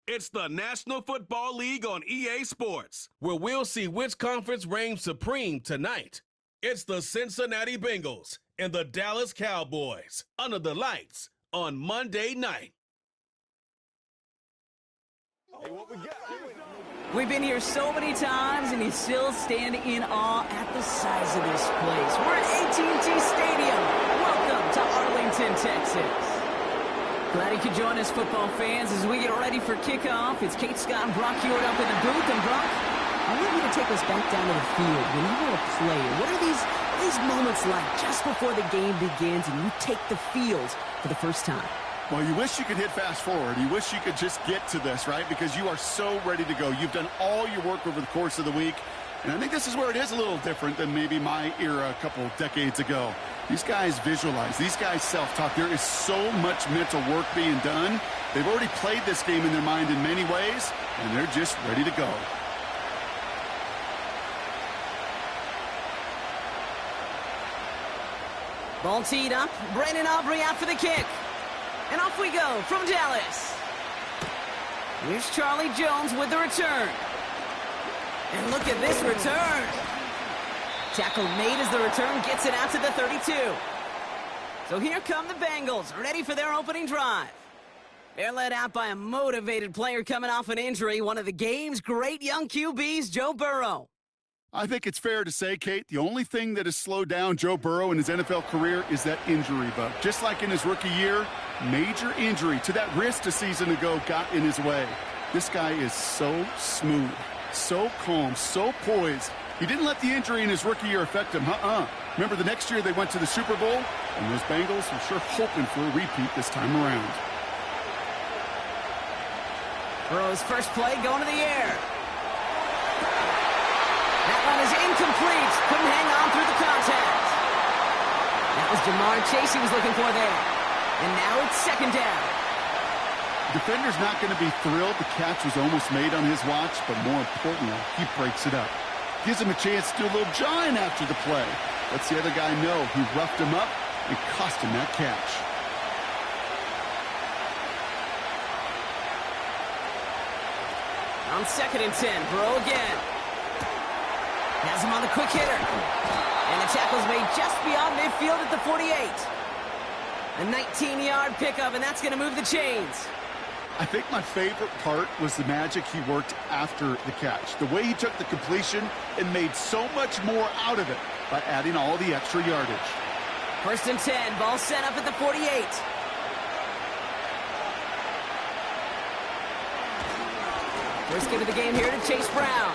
It's the National Football League on EA Sports, where we'll see which conference reigns supreme tonight. It's the Cincinnati Bengals and the Dallas Cowboys under the lights on Monday night. Hey, what we got? We've been here so many times, and you still stand in awe at the size of this place. We're at AT&T Stadium. Welcome to Arlington, Texas. Glad you could join us, football fans, as we get ready for kickoff. It's Kate, Scott, and Brock Hewitt up in the booth. And Brock, I want you to take us back down to the field. When you were a player, what are these moments like just before the game begins and you take the field for the first time? Well, you wish you could hit fast forward. You wish you could just get to this, right? Because you are so ready to go. You've done all your work over the course of the week. And I think this is where it is a little different than maybe my era a couple decades ago. These guys visualize. These guys self-talk. There is so much mental work being done. They've already played this game in their mind in many ways, and they're just ready to go. Ball teed up. Brandon Aubrey out for the kick. And off we go from Dallas. Here's Charlie Jones with the return. And look at this return. Tackle made as the return gets it out to the 32. So here come the Bengals, ready for their opening drive. They're led out by a motivated player coming off an injury, one of the game's great young QBs, Joe Burrow. I think it's fair to say, Kate, the only thing that has slowed down Joe Burrow in his NFL career is that injury bug. Just like in his rookie year, major injury to that wrist a season ago got in his way. This guy is so smooth, so calm, so poised. He didn't let the injury in his rookie year affect him. Remember the next year they went to the Super Bowl? And those Bengals were sure hoping for a repeat this time around. Burrow's first play going to the air. That one is incomplete. Couldn't hang on through the contact. That was Jamar Chase he was looking for there. And now it's second down. Defender's not going to be thrilled the catch was almost made on his watch, but more importantly, he breaks it up. Gives him a chance to do a little jawing after the play. Lets the other guy know he roughed him up and cost him that catch. On 2nd and 10, Burrow again. Has him on the quick hitter. And the tackle's made just beyond midfield at the 48. A 19-yard pickup, and that's going to move the chains. I think my favorite part was the magic he worked after the catch. The way he took the completion and made so much more out of it by adding all the extra yardage. 1st and 10, ball set up at the 48. First kick of the game here to Chase Brown.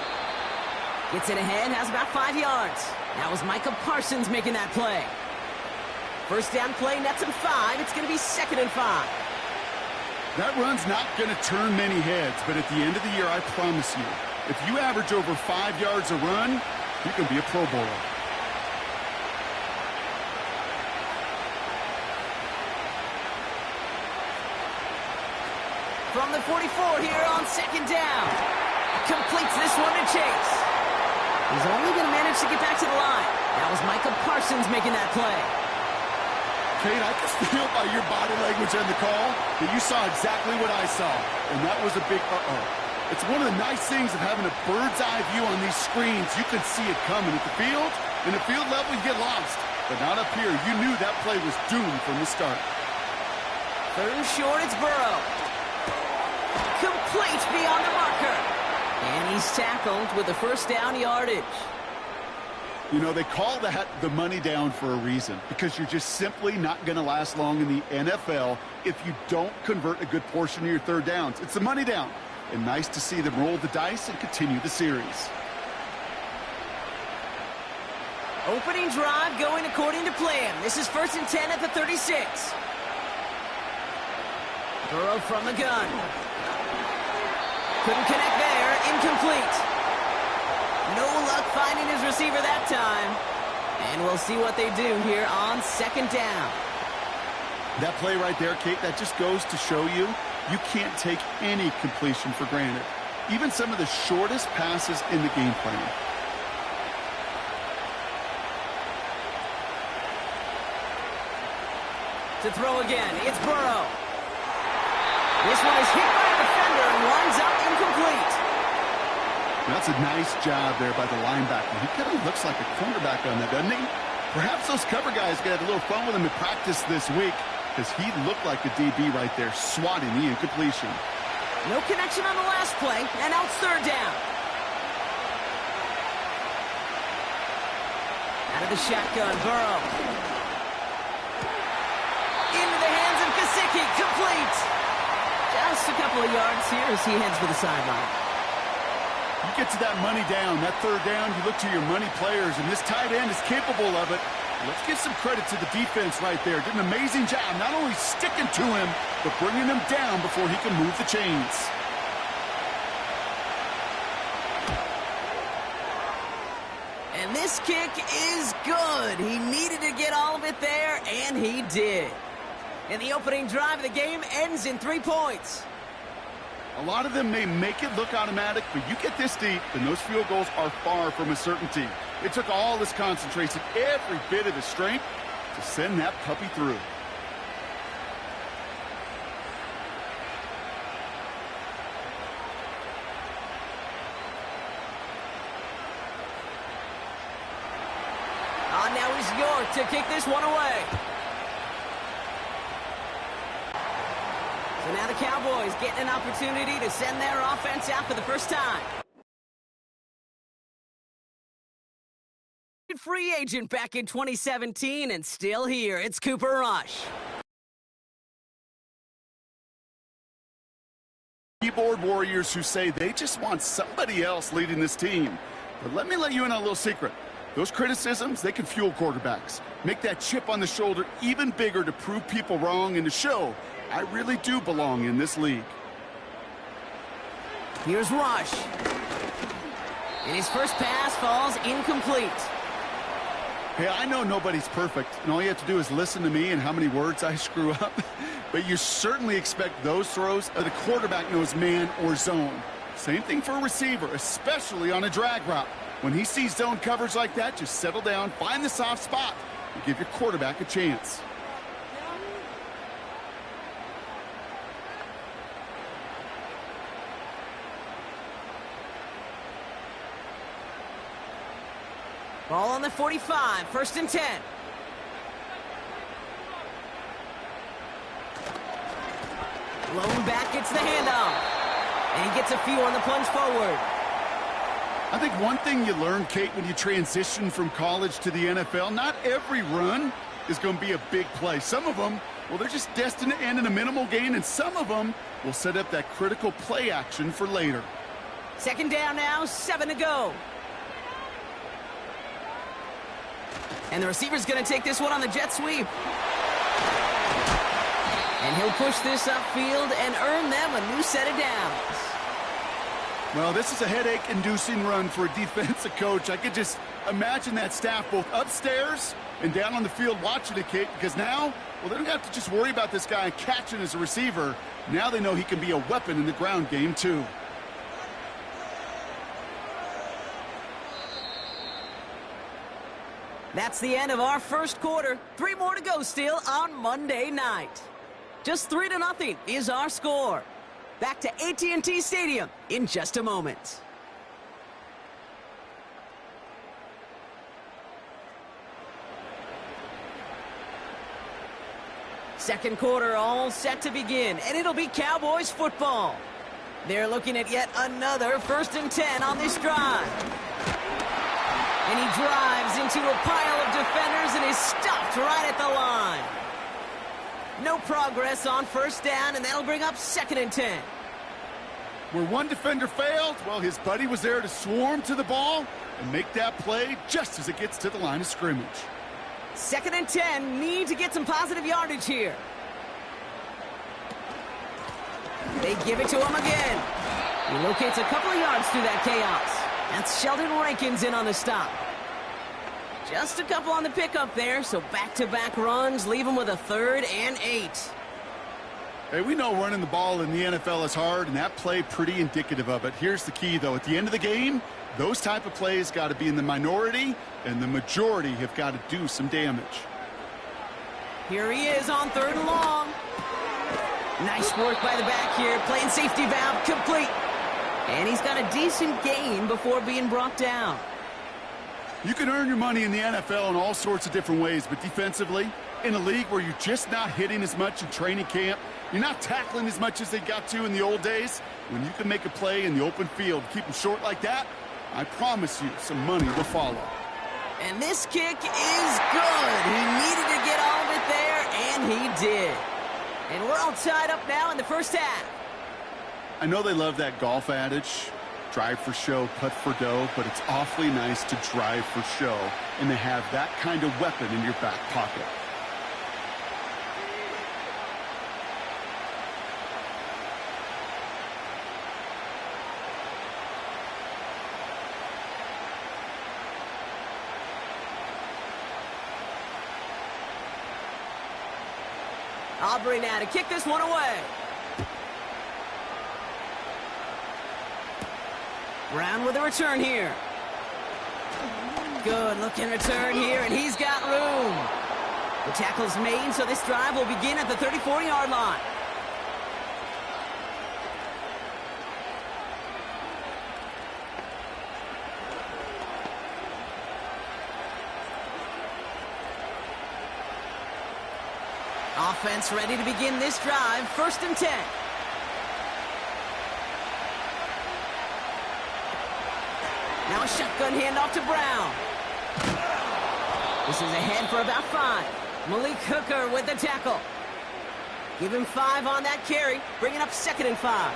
Gets it ahead, has about 5 yards. That was Micah Parsons making that play. First down play, nets him 5. It's going to be 2nd and 5. That run's not going to turn many heads, but at the end of the year, I promise you, if you average over 5 yards a run, you can be a Pro Bowler. From the 44 here on 2nd down. Completes this one to Chase. He's only going to manage to get back to the line. That was Micah Parsons making that play. Kate, I can feel by your body language on the call that you saw exactly what I saw, and that was a big uh-oh. It's one of the nice things of having a bird's-eye view on these screens. You can see it coming at the field. In the field level, you get lost, but not up here. You knew that play was doomed from the start. 3rd and short, it's Burrow. Complete beyond the marker. And he's tackled with the first down yardage. You know, they call that the money down for a reason, because you're just simply not going to last long in the NFL if you don't convert a good portion of your 3rd downs. It's the money down. And nice to see them roll the dice and continue the series. Opening drive going according to plan. This is 1st and 10 at the 36. Burrow from the gun. Couldn't connect there. Incomplete. No luck finding his receiver that time. And we'll see what they do here on 2nd down. That play right there, Kate, that just goes to show you can't take any completion for granted. Even some of the shortest passes in the game plan. To throw again, it's Burrow. This one is hit by a defender and winds up incomplete. That's a nice job there by the linebacker. He kind of looks like a cornerback on that, doesn't he? Perhaps those cover guys got a little fun with him in practice this week because he looked like a DB right there, swatting the incompletion. No connection on the last play, and now it's third down. Out of the shotgun, Burrow. Into the hands of Gesicki, complete. Just a couple of yards here as he heads for the sideline. You get to that money down, that third down, you look to your money players, and this tight end is capable of it. Let's give some credit to the defense right there. Did an amazing job not only sticking to him, but bringing him down before he can move the chains. And this kick is good. He needed to get all of it there, and he did. And the opening drive of the game ends in 3 points. A lot of them may make it look automatic, but you get this deep, and those field goals are far from a certainty. It took all his concentration, every bit of his strength, to send that puppy through. Now is York to kick this one away. So now the Cowboys getting an opportunity to send their offense out for the first time. Free agent back in 2017 and still here. It's Cooper Rush. Keyboard warriors who say they just want somebody else leading this team. But let me let you in on a little secret. Those criticisms, they can fuel quarterbacks. Make that chip on the shoulder even bigger to prove people wrong and to show I really do belong in this league. Here's Rush. And his first pass falls incomplete. Hey, I know nobody's perfect, and all you have to do is listen to me and how many words I screw up. But you certainly expect those throws that a quarterback knows man or zone. Same thing for a receiver, especially on a drag route. When he sees zone coverage like that, just settle down, find the soft spot, and give your quarterback a chance. Ball on the 45, 1st and 10. Lone back gets the handoff. And he gets a few on the plunge forward. I think one thing you learn, Kate, when you transition from college to the NFL, not every run is going to be a big play. Some of them, well, they're just destined to end in a minimal gain, and some of them will set up that critical play action for later. 2nd down now, 7 to go. And the receiver's going to take this one on the jet sweep. And he'll push this upfield and earn them a new set of downs. Well, this is a headache-inducing run for a defensive coach. I could just imagine that staff both upstairs and down on the field watching it, Kate, because now, well, they don't have to just worry about this guy catching as a receiver. Now they know he can be a weapon in the ground game, too. That's the end of our first quarter. 3 more to go still on Monday night. Just 3-0 is our score. Back to AT&T Stadium in just a moment. Second quarter all set to begin, and it'll be Cowboys football. They're looking at yet another 1st and 10 on this drive. And he drives into a pile of defenders and is stopped right at the line. No progress on 1st down, and that'll bring up 2nd and 10. Where one defender failed, well, his buddy was there to swarm to the ball and make that play just as it gets to the line of scrimmage. 2nd and 10, need to get some positive yardage here. They give it to him again. He locates a couple of yards through that chaos. That's Sheldon Rankins in on the stop. Just a couple on the pickup there, so back-to-back runs leave him with a 3rd and 8. Hey, we know running the ball in the NFL is hard, and that play pretty indicative of it. Here's the key, though. At the end of the game, those type of plays got to be in the minority, and the majority have got to do some damage. Here he is on 3rd and long. Nice work by the back here. Playing safety valve complete. And he's got a decent gain before being brought down. You can earn your money in the NFL in all sorts of different ways, but defensively, in a league where you're just not hitting as much in training camp, you're not tackling as much as they got to in the old days, when you can make a play in the open field, keep them short like that, I promise you some money will follow. And this kick is good. He needed to get all of it there, and he did. And we're all tied up now in the first half. I know they love that golf adage, drive for show, putt for dough, but it's awfully nice to drive for show and to have that kind of weapon in your back pocket. Aubrey now to kick this one away. Brown with a return here. Good looking return here, and he's got room. The tackle's made, so this drive will begin at the 34-yard line. Offense ready to begin this drive. 1st and 10. Now a shotgun handoff to Brown. This is ahead for about 5. Malik Hooker with the tackle. Give him 5 on that carry. Bringing up 2nd and 5.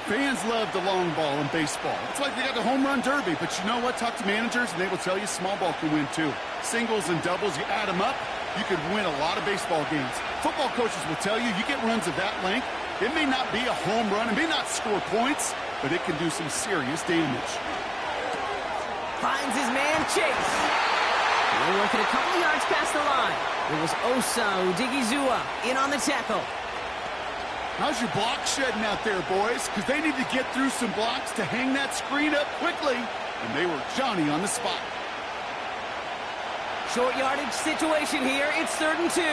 Fans love the long ball in baseball. It's like they got the home run derby, but you know what? Talk to managers, and they will tell you small ball can win too. Singles and doubles, you add them up, you could win a lot of baseball games. Football coaches will tell you, you get runs of that length, it may not be a home run, it may not score points, but it can do some serious damage. Finds his man, Chase. They're working a couple yards past the line. It was Osa Odigizua in on the tackle. How's your block shedding out there, boys? Because they need to get through some blocks to hang that screen up quickly. And they were Johnny on the spot. Short yardage situation here. It's 3rd and 2.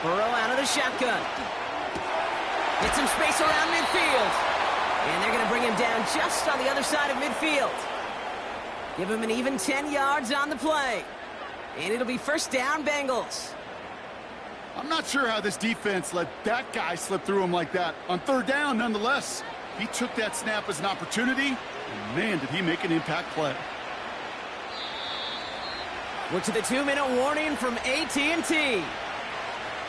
Burrow out of the shotgun. Get some space around midfield. And they're going to bring him down just on the other side of midfield. Give him an even 10 yards on the play. And it'll be 1st down, Bengals. I'm not sure how this defense let that guy slip through him like that. On 3rd down, nonetheless, he took that snap as an opportunity, and man, did he make an impact play. We're to the 2-minute warning from AT&T.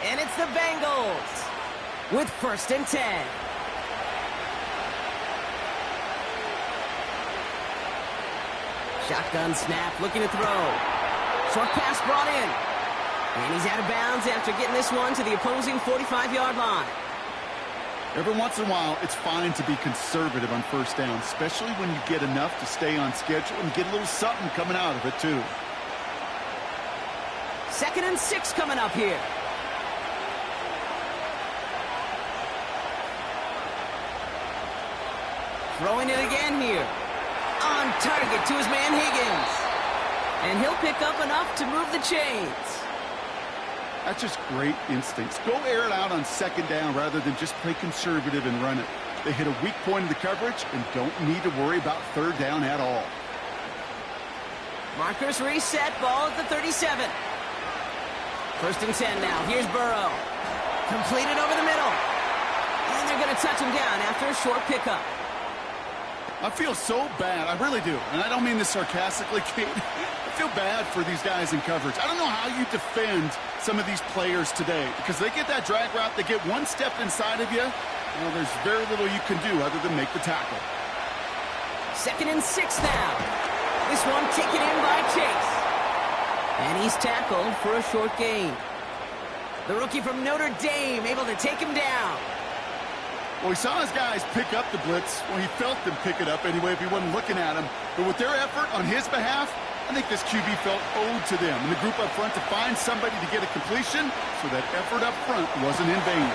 And it's the Bengals with 1st and 10. Shotgun snap, looking to throw. Short pass brought in. And he's out of bounds after getting this one to the opposing 45-yard line. Every once in a while, it's fine to be conservative on 1st down, especially when you get enough to stay on schedule and get a little something coming out of it, too. 2nd and 6 coming up here. Throwing it again here. On target to his man Higgins. And he'll pick up enough to move the chains. That's just great instincts. Go air it out on 2nd down rather than just play conservative and run it. They hit a weak point of the coverage and don't need to worry about 3rd down at all. Markers reset, ball at the 37. 1st and 10 now. Here's Burrow. Completed over the middle. And they're going to touch him down after a short pickup. I feel so bad. I really do. And I don't mean this sarcastically, Kate. I feel bad for these guys in coverage. I don't know how you defend some of these players today because they get that drag route, they get one step inside of you, well, there's very little you can do other than make the tackle. 2nd and 6 now. This one taken in by Chase. And he's tackled for a short gain. The rookie from Notre Dame able to take him down. Well, he saw his guys pick up the blitz. Well, he felt them pick it up anyway if he wasn't looking at him. But with their effort on his behalf, I think this QB felt owed to them and the group up front to find somebody to get a completion so that effort up front wasn't in vain.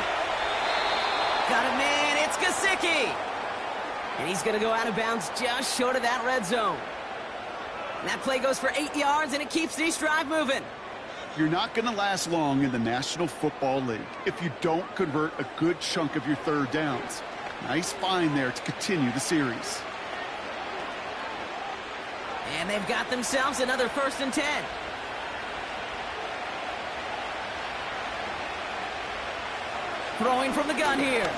Got it, man. It's Gesicki. And he's going to go out of bounds just short of that red zone. That play goes for 8 yards, and it keeps this drive moving. You're not going to last long in the National Football League if you don't convert a good chunk of your third downs. Nice find there to continue the series. And they've got themselves another 1st and 10. Throwing from the gun here.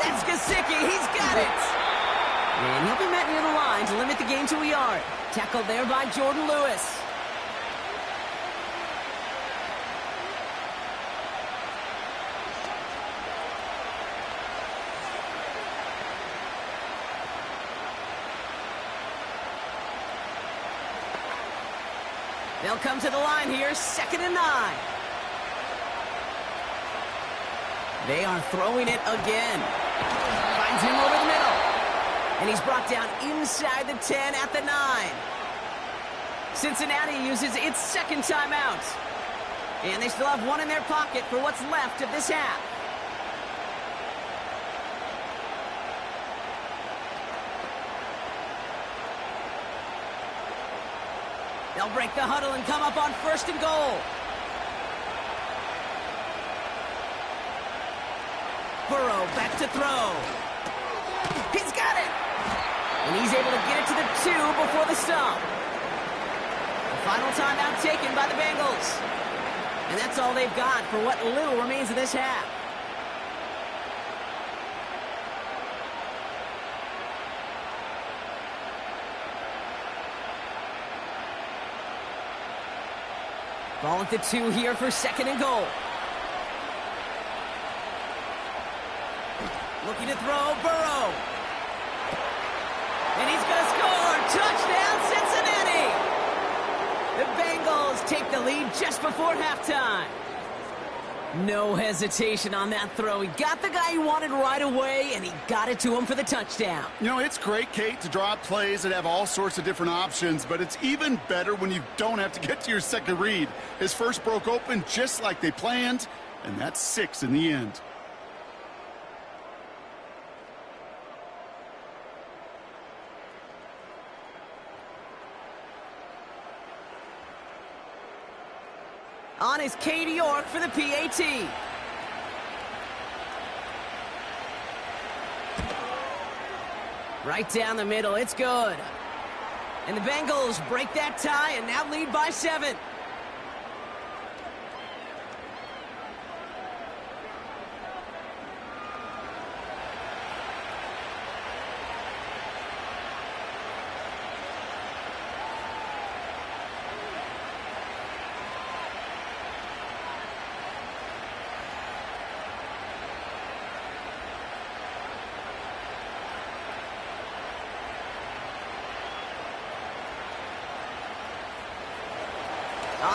That's Gesicki. He's got it. And he'll be met near the line to limit the game to a yard. Tackled there by Jordan Lewis. They'll come to the line here, 2nd and 9. They are throwing it again. Finds him over the middle. And he's brought down inside the 10 at the 9. Cincinnati uses its 2nd timeout. And they still have one in their pocket for what's left of this half. They'll break the huddle and come up on 1st and goal. Burrow back to throw. He's got it. And he's able to get it to the 2 before the stop. The final timeout taken by the Bengals. And that's all they've got for what little remains of this half. Ball at the 2 here for 2nd and goal. Looking to throw, Burrow. And he's going to score. Touchdown, Cincinnati. The Bengals take the lead just before halftime. No hesitation on that throw. He got the guy he wanted right away, and he got it to him for the touchdown. You know, it's great, Kate, to draw up plays that have all sorts of different options, but it's even better when you don't have to get to your second read. His first broke open just like they planned, and that's 6 in the end. On is Katie York for the PAT. Right down the middle, it's good. And the Bengals break that tie and now lead by 7.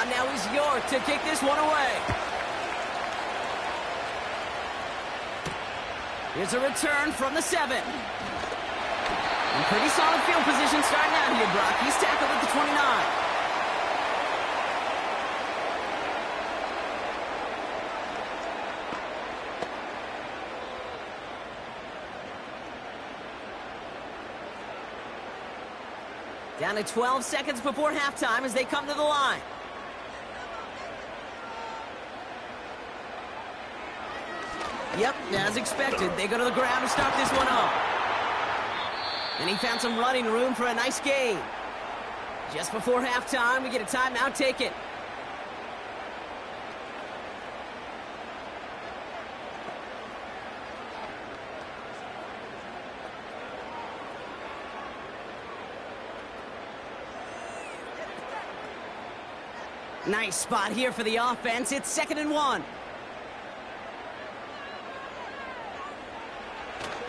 Now is York to kick this one away. Here's a return from the 7. And pretty solid field position starting out here, Brock. He's tackled at the 29. Down to 12 seconds before halftime as they come to the line. Yep, as expected, they go to the ground to start this one off. And he found some running room for a nice gain. Just before halftime, we get a timeout taken. Nice spot here for the offense. It's 2nd and 1.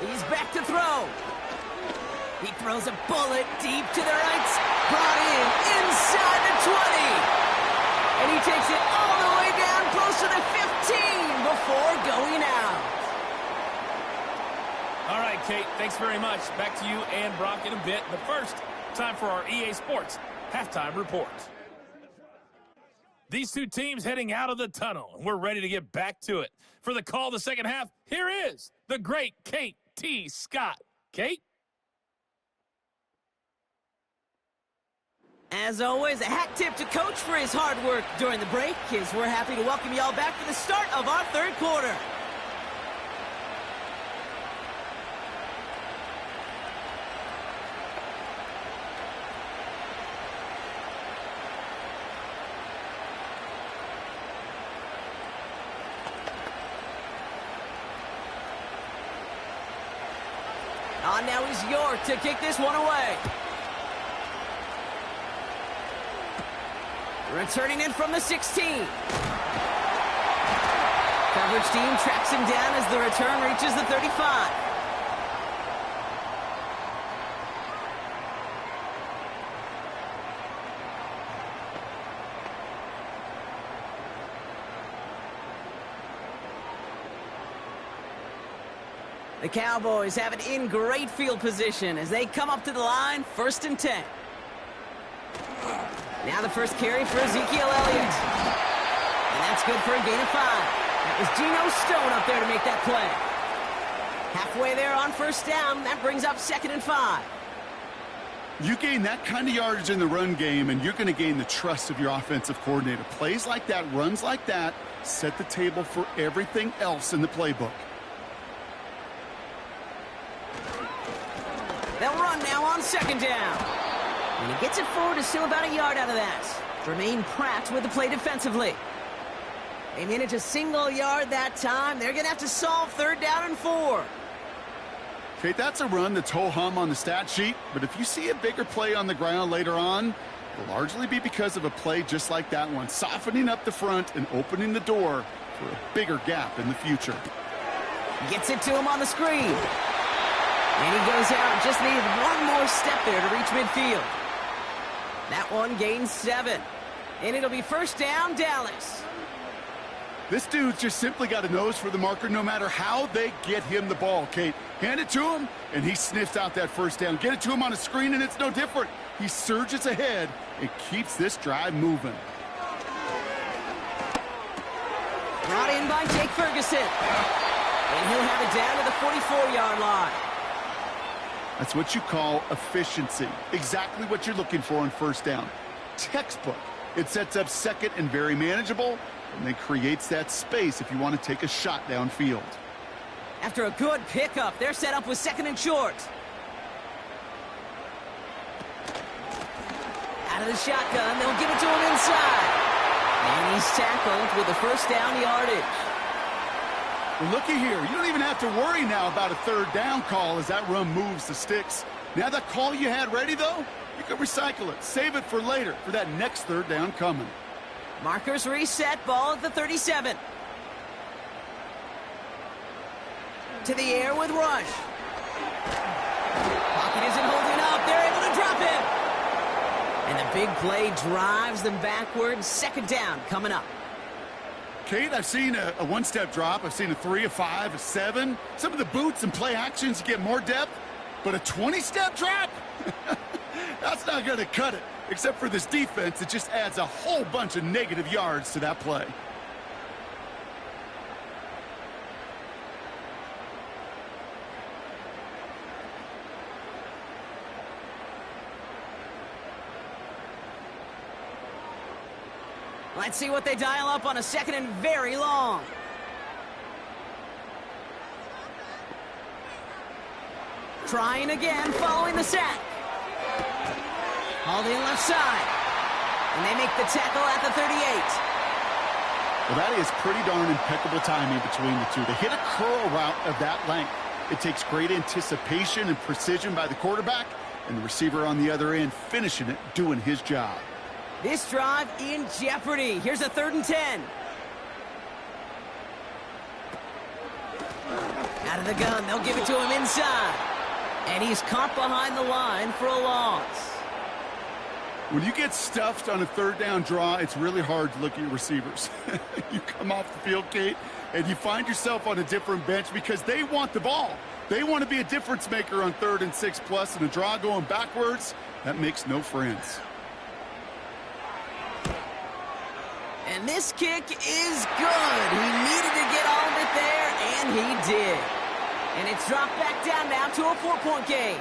He's back to throw. He throws a bullet deep to the right. Brought in inside the 20. And he takes it all the way down close to the 15 before going out. All right, Kate, thanks very much. Back to you and Brock in a bit. But first, time for our EA Sports halftime report. These two teams heading out of the tunnel, and we're ready to get back to it. For the call of the second half, here is the great Kate T. Scott. Kate? As always, a hat tip to Coach for his hard work during the break, as we're happy to welcome y'all back for the start of our third quarter. On now is York to kick this one away. Returning in from the 16. Coverage team tracks him down as the return reaches the 35. The Cowboys have it in great field position as they come up to the line, 1st and 10. Now the first carry for Ezekiel Elliott. And that's good for a gain of 5. That was Geno Stone up there to make that play. Halfway there on 1st down. That brings up 2nd and 5. You gain that kind of yardage in the run game, and you're going to gain the trust of your offensive coordinator. Plays like that, runs like that, set the table for everything else in the playbook. They'll run now on 2nd down. And he gets it forward, is still about a yard out of that. Jermaine Pratt with the play defensively. They manage a single yard that time. They're going to have to solve 3rd down and 4. Okay, that's a run that's ho-hum on the stat sheet, but if you see a bigger play on the ground later on, it'll largely be because of a play just like that one, softening up the front and opening the door for a bigger gap in the future. Gets it to him on the screen. And he goes out, just needed one more step there to reach midfield. That one gains 7. And it'll be 1st down, Dallas. This dude's just simply got a nose for the marker no matter how they get him the ball, Kate. Hand it to him, and he sniffs out that 1st down. Get it to him on a screen, and it's no different. He surges ahead and keeps this drive moving. Brought in by Jake Ferguson. And he'll have it down to the 44-yard line. That's what you call efficiency. Exactly what you're looking for on 1st down. Textbook. It sets up 2nd and very manageable, and then creates that space if you want to take a shot downfield. After a good pickup, they're set up with 2nd and short. Out of the shotgun, they'll give it to him inside. And he's tackled with the 1st down yardage. Well, looky here. You don't even have to worry now about a 3rd down call as that run moves the sticks. Now that call you had ready, though, you can recycle it. Save it for later for that next 3rd down coming. Markers reset, ball at the 37. To the air with Rush. Pocket isn't holding up. They're able to drop him. And the big play drives them backwards. 2nd down coming up. Kate, I've seen a 1-step drop. I've seen a 3, a 5, a 7. Some of the boots and play actions get more depth, but a 20-step drop? That's not going to cut it. Except for this defense, it just adds a whole bunch of negative yards to that play. Let's see what they dial up on a 2nd and very long. Trying again, following the sack. Hauled in left side. And they make the tackle at the 38. Well, that is pretty darn impeccable timing between the two. They hit a curl route of that length. It takes great anticipation and precision by the quarterback, and the receiver on the other end finishing it, doing his job. This drive in jeopardy. Here's a 3rd and 10. Out of the gun, they'll give it to him inside. And he's caught behind the line for a loss. When you get stuffed on a 3rd down draw, it's really hard to look at your receivers. You come off the field, Kate, and you find yourself on a different bench because they want the ball. They want to be a difference maker on 3rd and 6+, and a draw going backwards, that makes no friends. And this kick is good. He needed to get all of it there, and he did. And it's dropped back down now to a 4-point game.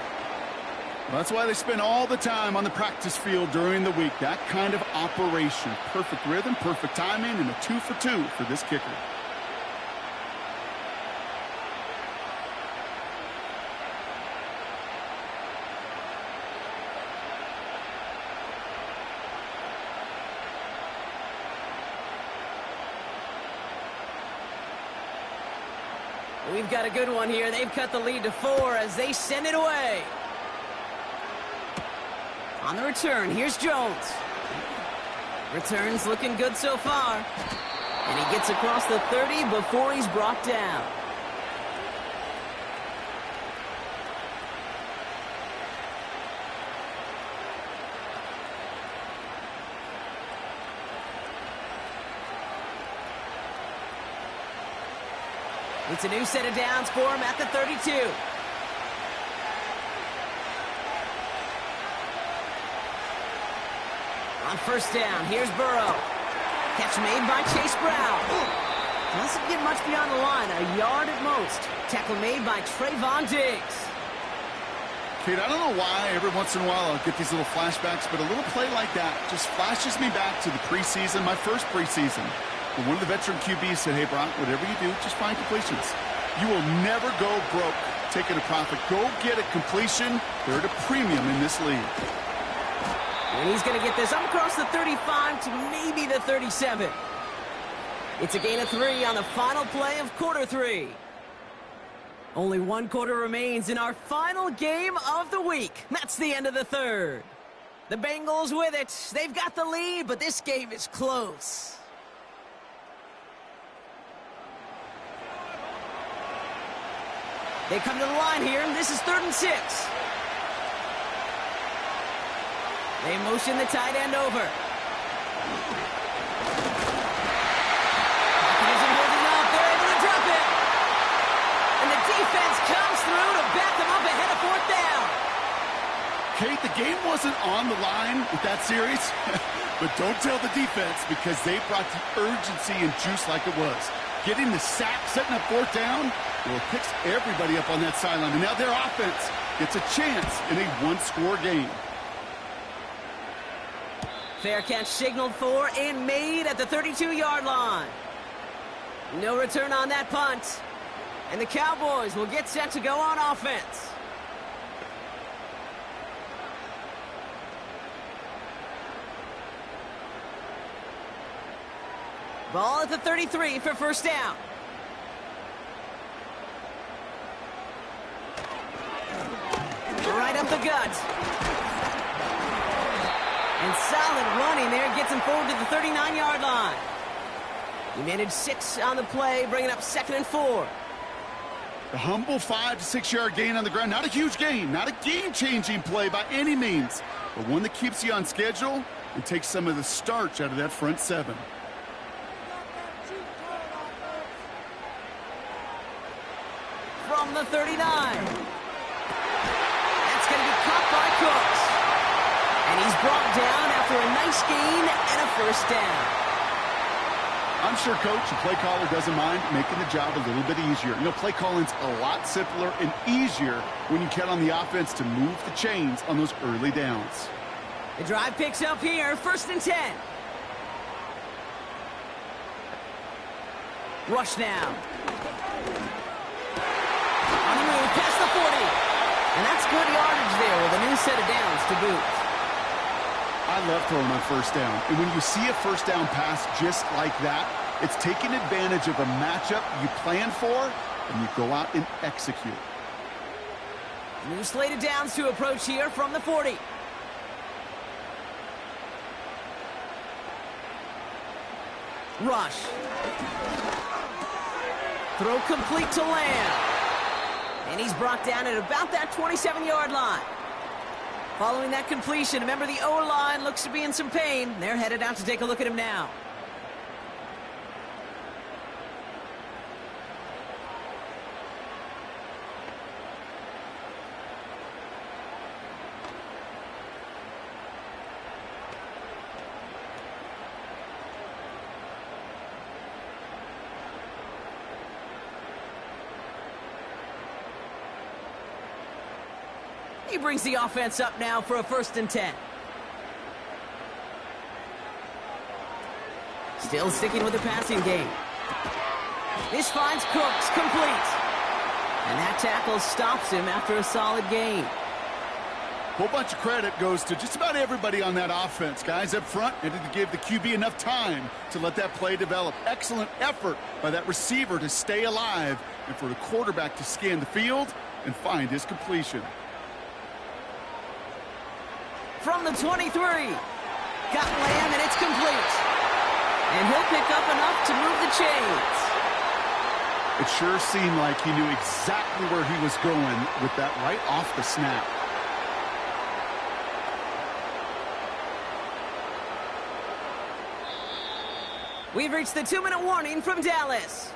That's why they spend all the time on the practice field during the week. That kind of operation. Perfect rhythm, perfect timing, and a 2 for 2 for this kicker. We've got a good one here. They've cut the lead to 4 as they send it away. On the return, here's Jones. Returns looking good so far. And he gets across the 30 before he's brought down. It's a new set of downs for him at the 32. On first down, here's Burrow. Catch made by Chase Brown. Doesn't get much beyond the line, a yard at most. Tackle made by Trayvon Diggs. Kate, I don't know why every once in a while I'll get these little flashbacks, but a little play like that just flashes me back to the preseason, my first preseason. When one of the veteran QBs said, hey, Brock, whatever you do, just find completions. You will never go broke taking a profit. Go get a completion. They're at a premium in this league. And he's going to get this up across the 35 to maybe the 37. It's a gain of 3 on the final play of quarter 3. Only 1 quarter remains in our final game of the week. That's the end of the third. The Bengals with it. They've got the lead, but this game is close. They come to the line here, and this is 3rd and 6. They motion the tight end over. Isn't holding up. They're able to drop it. And the defense comes through to back them up ahead of 4th down. Kate, the game wasn't on the line with that series, but don't tell the defense because they brought the urgency and juice like it was. Getting the sack, setting up 4th down, well, it picks everybody up on that sideline. And now their offense gets a chance in a 1-score game. Fair catch signaled for and made at the 32-yard line. No return on that punt. And the Cowboys will get set to go on offense. Ball at the 33 for 1st down. Right up the gut. And solid running there gets him forward to the 39-yard line. He managed 6 on the play, bringing up 2nd and 4. The humble 5 to 6 yard gain on the ground. Not a huge gain, not a game-changing play by any means, but one that keeps you on schedule and takes some of the starch out of that front 7. From the 39. That's going to be caught by Cooks. And he's brought down after a nice gain and a 1st down. I'm sure coach and play caller doesn't mind making the job a little bit easier. You know, play calling's a lot simpler and easier when you count on the offense to move the chains on those early downs. The drive picks up here, 1st and 10. Rush now. On the move, past the 40. And that's good yardage there with a new set of downs to boot. I love throwing on 1st down. And when you see a 1st down pass just like that, it's taking advantage of a matchup you plan for, and you go out and execute. New slate of downs to approach here from the 40. Rush. Throw complete to Lamb. And he's brought down at about that 27-yard line. Following that completion, remember the O-line looks to be in some pain. They're headed out to take a look at him now. He brings the offense up now for a 1st and 10. Still sticking with the passing game. This finds Cooks complete. And that tackle stops him after a solid gain. Whole bunch of credit goes to just about everybody on that offense. Guys up front needed to give the QB enough time to let that play develop. Excellent effort by that receiver to stay alive and for the quarterback to scan the field and find his completion. From the 23. Got Lamb, and it's complete. And he'll pick up enough to move the chains. It sure seemed like he knew exactly where he was going with that right off the snap. We've reached the 2-minute warning from Dallas.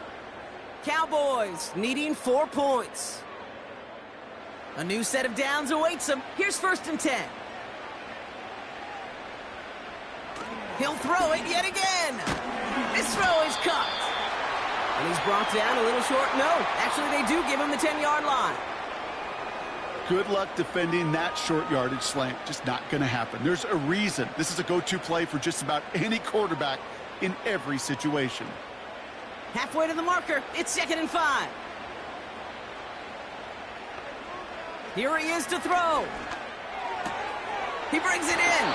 Cowboys needing 4 points. A new set of downs awaits them. Here's 1st and 10. He'll throw it yet again. This throw is caught. And he's brought down a little short. No, actually they do give him the 10-yard line. Good luck defending that short yardage slant. Just not going to happen. There's a reason. This is a go-to play for just about any quarterback in every situation. Halfway to the marker. It's 2nd and 5. Here he is to throw. He brings it in.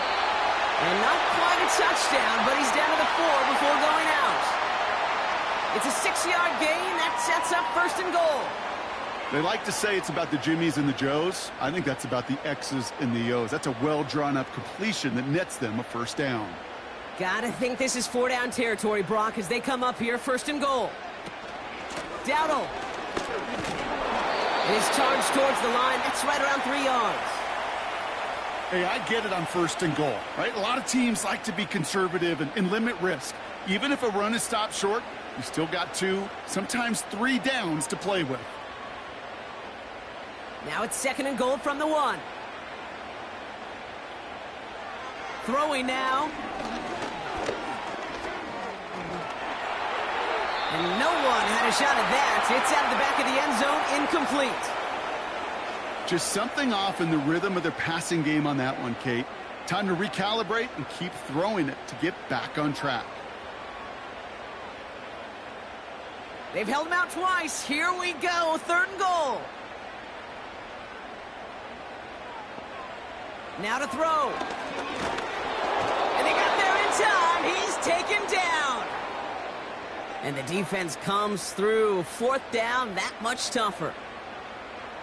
And not quite a touchdown, but he's down to the 4 before going out. It's a 6-yard gain. That sets up 1st and goal. They like to say it's about the Jimmies and the Joes. I think that's about the X's and the O's. That's a well-drawn-up completion that nets them a 1st down. Gotta think this is 4-down territory, Brock, as they come up here 1st and goal. Dowdle. And he's charged towards the line. That's right around 3 yards. Hey, I get it on 1st and goal, right? A lot of teams like to be conservative and limit risk. Even if a run is stopped short, you still got 2, sometimes 3 downs to play with. Now it's 2nd and goal from the 1. Throwing now. And no one had a shot at that. It's out of the back of the end zone, incomplete. Just something off in the rhythm of their passing game on that one, Kate. Time to recalibrate and keep throwing it to get back on track. They've held him out twice. Here we go, 3rd and goal. Now to throw. And they got there in time. He's taken down. And the defense comes through. 4th down, that much tougher.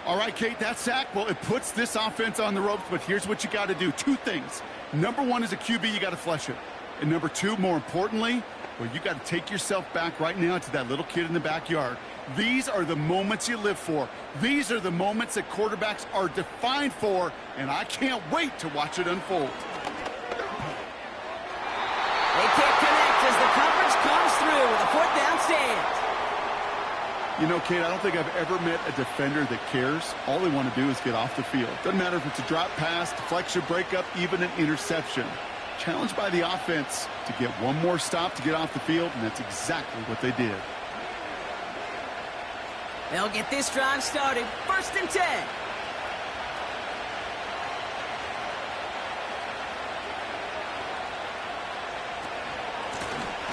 All right, Kate, that sack, well, it puts this offense on the ropes, but here's what you got to do. 2 things. Number 1, as a QB, you got to flush it. And number 2, more importantly, well, you got to take yourself back right now to that little kid in the backyard. These are the moments you live for. These are the moments that quarterbacks are defined for, and I can't wait to watch it unfold. They can't connect as the coverage comes through with a 4th down stand. You know, Kate, I don't think I've ever met a defender that cares. All they want to do is get off the field. Doesn't matter if it's a drop pass, deflection, breakup, even an interception. Challenged by the offense to get one more stop to get off the field, and that's exactly what they did. They'll get this drive started. 1st and 10.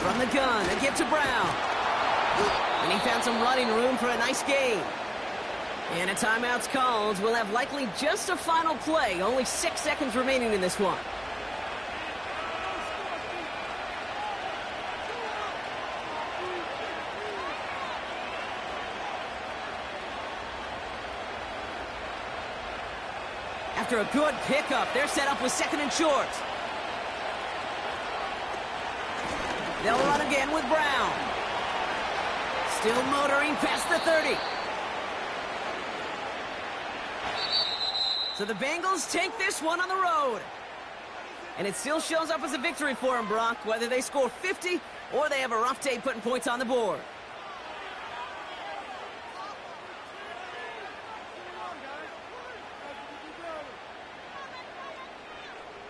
From the gun, a give to Brown. And he found some running room for a nice gain. And a timeout's called. We'll have likely just a final play. Only 6 seconds remaining in this one. After a good pickup, they're set up with 2nd and short. They'll run again with Brown. Still motoring past the 30. So the Bengals take this one on the road. And it still shows up as a victory for them, Brock, whether they score 50 or they have a rough day putting points on the board.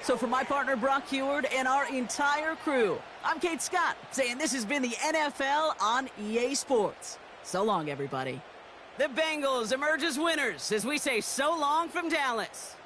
So for my partner, Brock Heward, and our entire crew, I'm Kate Scott, saying this has been the NFL on EA Sports. So long, everybody. The Bengals emerge as winners as we say so long from Dallas.